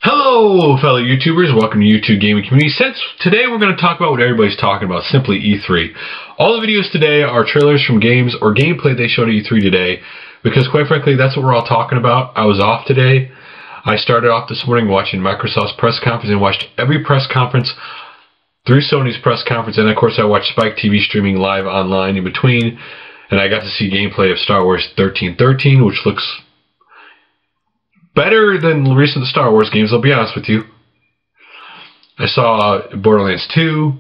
Hello, fellow YouTubers. Welcome to YouTube Gaming Community. Today we're going to talk about what everybody's talking about, simply E3. All the videos today are trailers from games or gameplay they showed at E3 today, because quite frankly, that's what we're all talking about. I was off today. I started off this morning watching Microsoft's press conference and watched every press conference through Sony's press conference, and of course I watched Spike TV streaming live online in between, and I got to see gameplay of Star Wars 1313, which looks better than recent Star Wars games, I'll be honest with you. I saw Borderlands 2,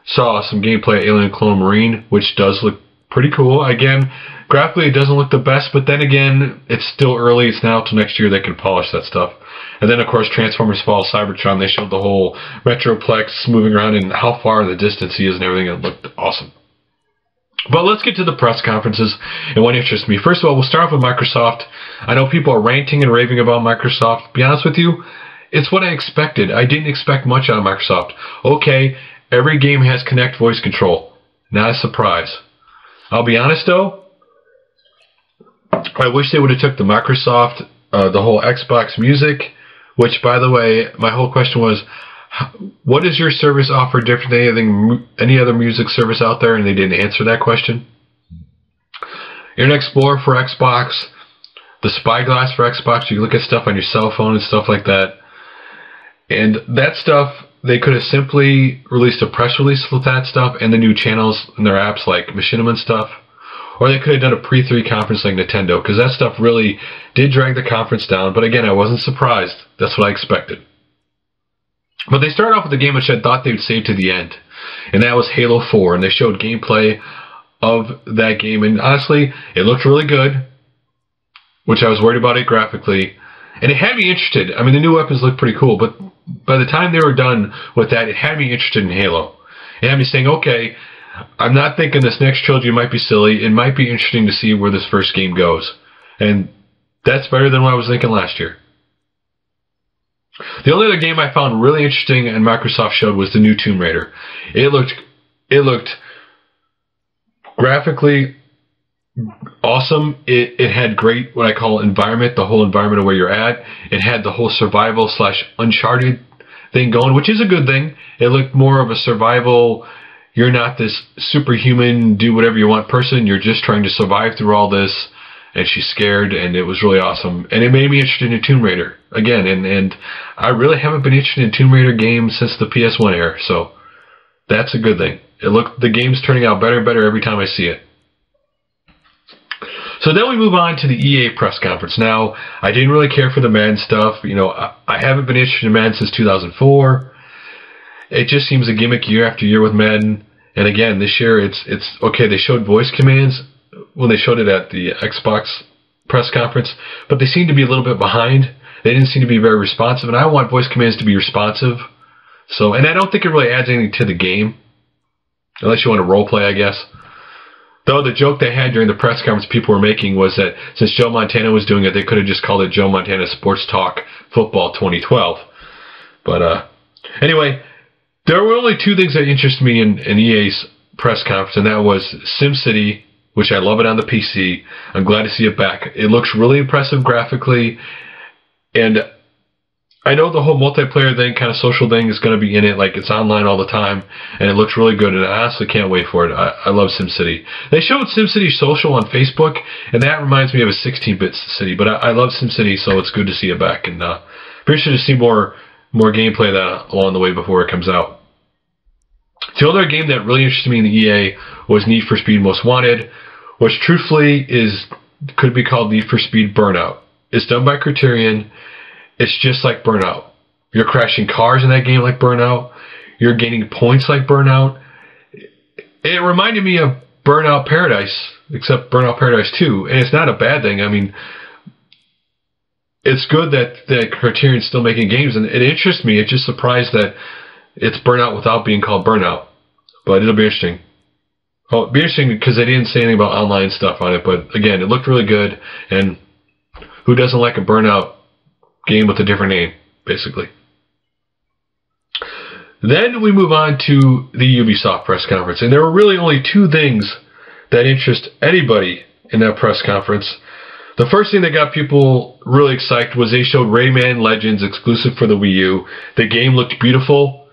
saw some gameplay of Alien Clone Marine, which does look pretty cool. Again, graphically it doesn't look the best, but then again, it's still early. It's now till next year they can polish that stuff. And then of course Transformers Fall Cybertron, they showed the whole Metroplex moving around and how far in the distance he is and everything. It looked awesome. But let's get to the press conferences and what interests me. First of all, we'll start off with Microsoft. I know people are ranting and raving about Microsoft. To be honest with you, it's what I expected. I didn't expect much out of Microsoft. Okay, every game has Kinect voice control. Not a surprise. I'll be honest though, I wish they would have took the Microsoft, the whole Xbox Music, which by the way, my whole question was, what does your service offer different than any other music service out there? And they didn't answer that question. Internet Explorer for Xbox, the Spyglass for Xbox, you can look at stuff on your cell phone and stuff like that. And that stuff, they could have simply released a press release with that stuff and the new channels in their apps like Machinima and stuff. Or they could have done a pre-3 conference like Nintendo, because that stuff really did drag the conference down. But again, I wasn't surprised. That's what I expected. But they started off with a game which I thought they would save to the end, and that was Halo 4, and they showed gameplay of that game, and honestly, it looked really good, which I was worried about it graphically, and it had me interested. I mean, the new weapons looked pretty cool, but by the time they were done with that, it had me interested in Halo. It had me saying, okay, I'm not thinking this next trilogy might be silly. It might be interesting to see where this first game goes, and that's better than what I was thinking last year. The only other game I found really interesting and Microsoft showed was the new Tomb Raider. It looked graphically awesome. It had great, what I call environment, the whole environment of where you're at. It had the whole survival / Uncharted thing going, which is a good thing. It looked more of a survival, you're not this superhuman, do whatever you want person. You're just trying to survive through all this. And she's scared, and it was really awesome. And it made me interested in Tomb Raider again. And I really haven't been interested in Tomb Raider games since the PS1 era, so that's a good thing. The game's turning out better and better every time I see it. So then we move on to the EA press conference. Now, I didn't really care for the Madden stuff. You know, I haven't been interested in Madden since 2004. It just seems a gimmick year after year with Madden. And again, this year it's okay. They showed voice commands when they showed it at the Xbox press conference, but they seem to be a little bit behind. They didn't seem to be very responsive, and I want voice commands to be responsive. So, and I don't think it really adds anything to the game, unless you want to role play, I guess. Though the joke they had during the press conference people were making was that since Joe Montana was doing it, they could have just called it Joe Montana Sports Talk Football 2012. But anyway, there were only two things that interested me in EA's press conference, and that was SimCity, which I love it on the PC. I'm glad to see it back. It looks really impressive graphically, and I know the whole multiplayer thing, kind of social thing, is going to be in it. Like, it's online all the time, and it looks really good, and I honestly can't wait for it. I love SimCity. They showed SimCity Social on Facebook, and that reminds me of a 16-bit city, but I love SimCity, so it's good to see it back, and pretty sure to see more gameplay of that along the way before it comes out. The other game that really interested me in the EA was NeedForSpeed Most Wanted, which truthfully could be called Need for Speed Burnout. It's done by Criterion. It's just like Burnout. You're crashing cars in that game like Burnout. You're gaining points like Burnout. It reminded me of Burnout Paradise, except Burnout Paradise 2, and it's not a bad thing. I mean, it's good that Criterion's still making games, and it interests me. It's just surprised that it's Burnout without being called Burnout. But it'll be interesting. Oh, it'll be interesting because they didn't say anything about online stuff on it, but again, it looked really good, and who doesn't like a Burnout game with a different name, basically. Then we move on to the Ubisoft press conference, and there were really only two things that interest anybody in that press conference. The first thing that got people really excited was they showed Rayman Legends exclusive for the Wii U. The game looked beautiful.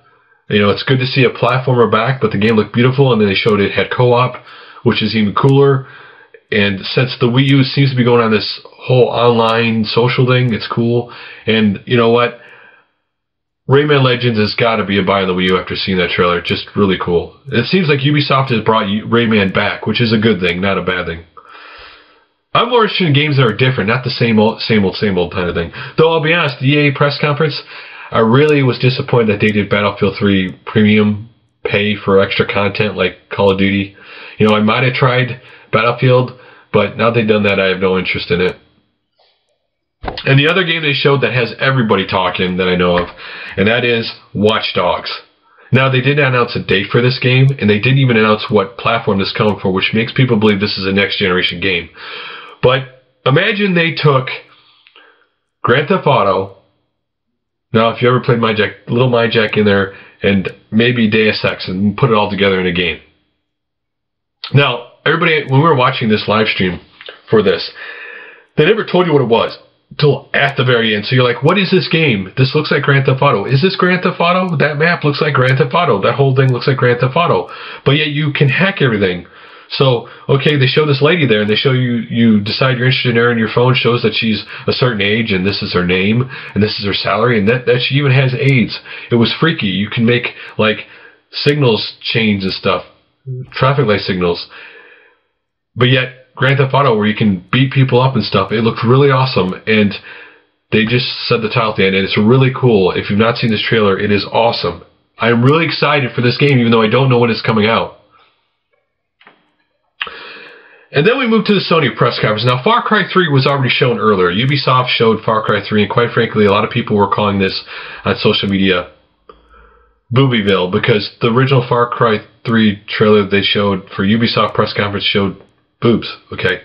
You know, it's good to see a platformer back, but the game looked beautiful, and then they showed it had co-op, which is even cooler. And since the Wii U seems to be going on this whole online social thing, it's cool. And you know what? Rayman Legends has got to be a buy on the Wii U after seeing that trailer. Just really cool. It seems like Ubisoft has brought Rayman back, which is a good thing, not a bad thing. I'm more interested in games that are different, not the same old kind of thing. Though I'll be honest, the EA press conference, I really was disappointed that they did Battlefield 3 premium pay for extra content like Call of Duty. You know, I might have tried Battlefield, but now they've done that, I have no interest in it. And the other game they showed that has everybody talking that I know of, and that is Watch Dogs. Now, they didn't announce a date for this game, and they didn't even announce what platform this is coming for, which makes people believe this is a next-generation game. But imagine they took Grand Theft Auto. Now, if you ever played Little Mind Jack in there, and maybe Deus Ex, and put it all together in a game. Now, everybody, when we were watching this live stream for this, they never told you what it was until at the very end. So you're like, what is this game? This looks like Grand Theft Auto. Is this Grand Theft Auto? That map looks like Grand Theft Auto. That whole thing looks like Grand Theft Auto. But yet you can hack everything. So, okay, they show this lady there, and they show you decide you're interested in her, and your phone shows that she's a certain age, and this is her name, and this is her salary, and that she even has AIDS. It was freaky. You can make, like, signals change and stuff. Traffic light signals. But yet, Grand Theft Auto, where you can beat people up and stuff, it looked really awesome, and they just said the title at the end, and it's really cool. If you've not seen this trailer, it is awesome. I'm really excited for this game, even though I don't know when it's coming out. And then we moved to the Sony press conference. Now, Far Cry 3 was already shown earlier. Ubisoft showed Far Cry 3, and quite frankly, a lot of people were calling this on social media Boobyville, because the original Far Cry 3 trailer they showed for Ubisoft press conference showed boobs, okay?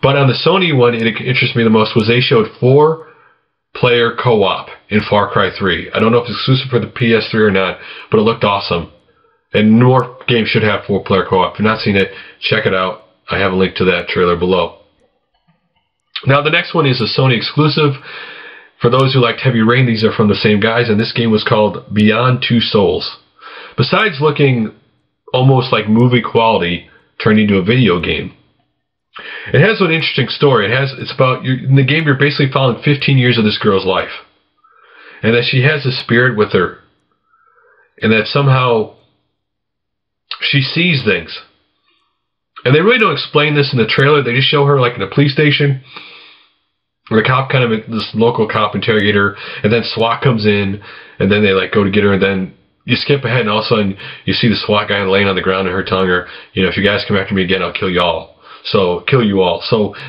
But on the Sony one, it interests me the most was they showed 4-player co-op in Far Cry 3. I don't know if it's exclusive for the PS3 or not, but it looked awesome. And more games should have 4-player co-op. If you've not seen it, check it out. I have a link to that trailer below. Now, the next one is a Sony exclusive. For those who liked Heavy Rain, these are from the same guys, and this game was called Beyond Two Souls. Besides looking almost like movie quality, turned into a video game, it has an interesting story. It's about, in the game, you're basically following 15 years of this girl's life, and that she has a spirit with her, and that somehow she sees things. And they really don't explain this in the trailer. They just show her like in a police station. The cop this local cop interrogator, and then SWAT comes in, and then they like go to get her, and then you skip ahead, and all of a sudden you see the SWAT guy laying on the ground, and her telling her, you know, if you guys come after me again, I'll kill you all. So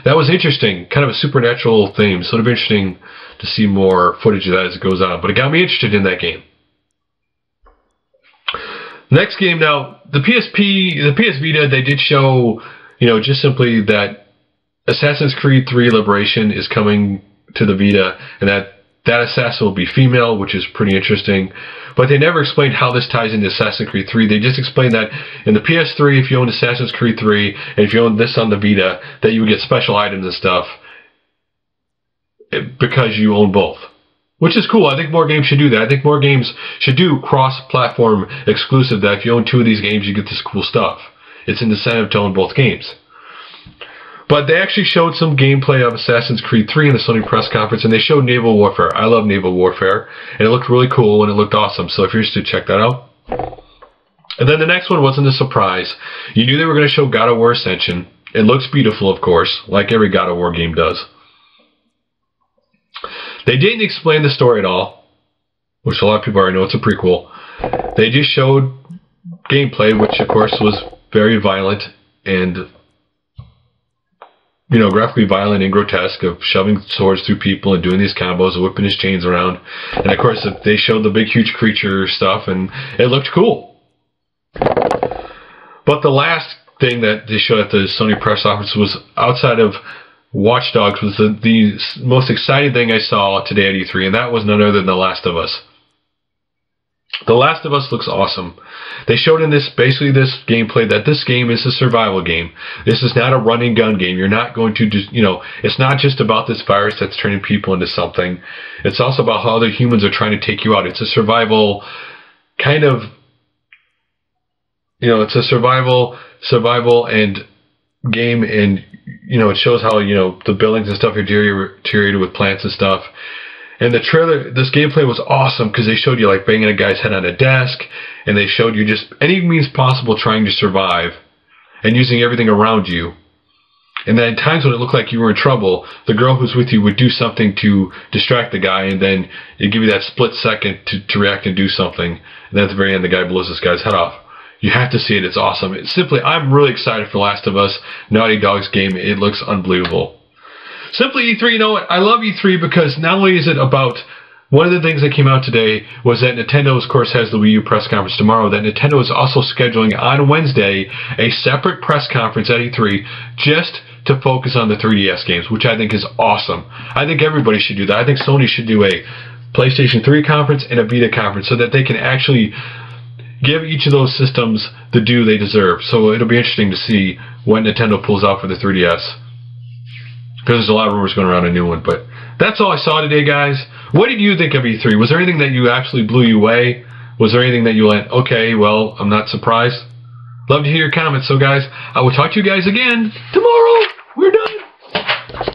that was interesting, kind of a supernatural theme. So it'll be interesting to see more footage of that as it goes on. But it got me interested in that game. Next game, now, the PS Vita, they did show, you know, just simply that Assassin's Creed 3 Liberation is coming to the Vita, and that assassin will be female, which is pretty interesting. But they never explained how this ties into Assassin's Creed 3. They just explained that in the PS3, if you own Assassin's Creed 3, and if you own this on the Vita, that you would get special items and stuff because you own both. Which is cool. I think more games should do that. I think more games should do cross-platform exclusive, that if you own 2 of these games, you get this cool stuff. It's an incentive to own both games. But they actually showed some gameplay of Assassin's Creed 3 in the Sony press conference, and they showed Naval Warfare. I love Naval Warfare, and it looked really cool, and it looked awesome. So if you're interested, check that out. And then the next one wasn't a surprise. You knew they were going to show God of War Ascension. It looks beautiful, of course, like every God of War game does. They didn't explain the story at all, which a lot of people already know it's a prequel. They just showed gameplay, which of course was very violent and, you know, graphically violent and grotesque, of shoving swords through people and doing these combos and whipping his chains around. And of course they showed the big huge creature stuff, and it looked cool. But the last thing that they showed at the Sony press conference was, outside of Watch Dogs, was the most exciting thing I saw today at E3, and that was none other than The Last of Us. The Last of Us looks awesome. They showed in this, basically this gameplay, that this game is a survival game. This is not a run and gun game. You're not going to just, it's not just about this virus that's turning people into something. It's also about how other humans are trying to take you out. It's a survival kind of, it's a survival and game, and, it shows how, the buildings and stuff are deteriorated with plants and stuff. And the trailer, this gameplay was awesome because they showed you like banging a guy's head on a desk, and they showed you just any means possible trying to survive and using everything around you. And then at times when it looked like you were in trouble, the girl who's with you would do something to distract the guy, and then it'd give you that split second to react and do something. And then at the very end, the guy blows this guy's head off. You have to see it. It's awesome. It's simply, I'm really excited for Last of Us, Naughty Dog's game. It looks unbelievable. Simply E3, I love E3 because not only is it about, one of the things that came out today was that Nintendo, of course, has the Wii U press conference tomorrow, that Nintendo is also scheduling on Wednesday a separate press conference at E3 just to focus on the 3DS games, which I think is awesome. I think everybody should do that. I think Sony should do a PlayStation 3 conference and a Vita conference so that they can actually give each of those systems the due they deserve. So it'll be interesting to see what Nintendo pulls out for the 3DS. Because there's a lot of rumors going around a new one. But that's all I saw today, guys. What did you think of E3? Was there anything that you absolutely blew you away? Was there anything that you went, okay, well, I'm not surprised? Love to hear your comments. So, guys, I will talk to you guys again tomorrow. We're done.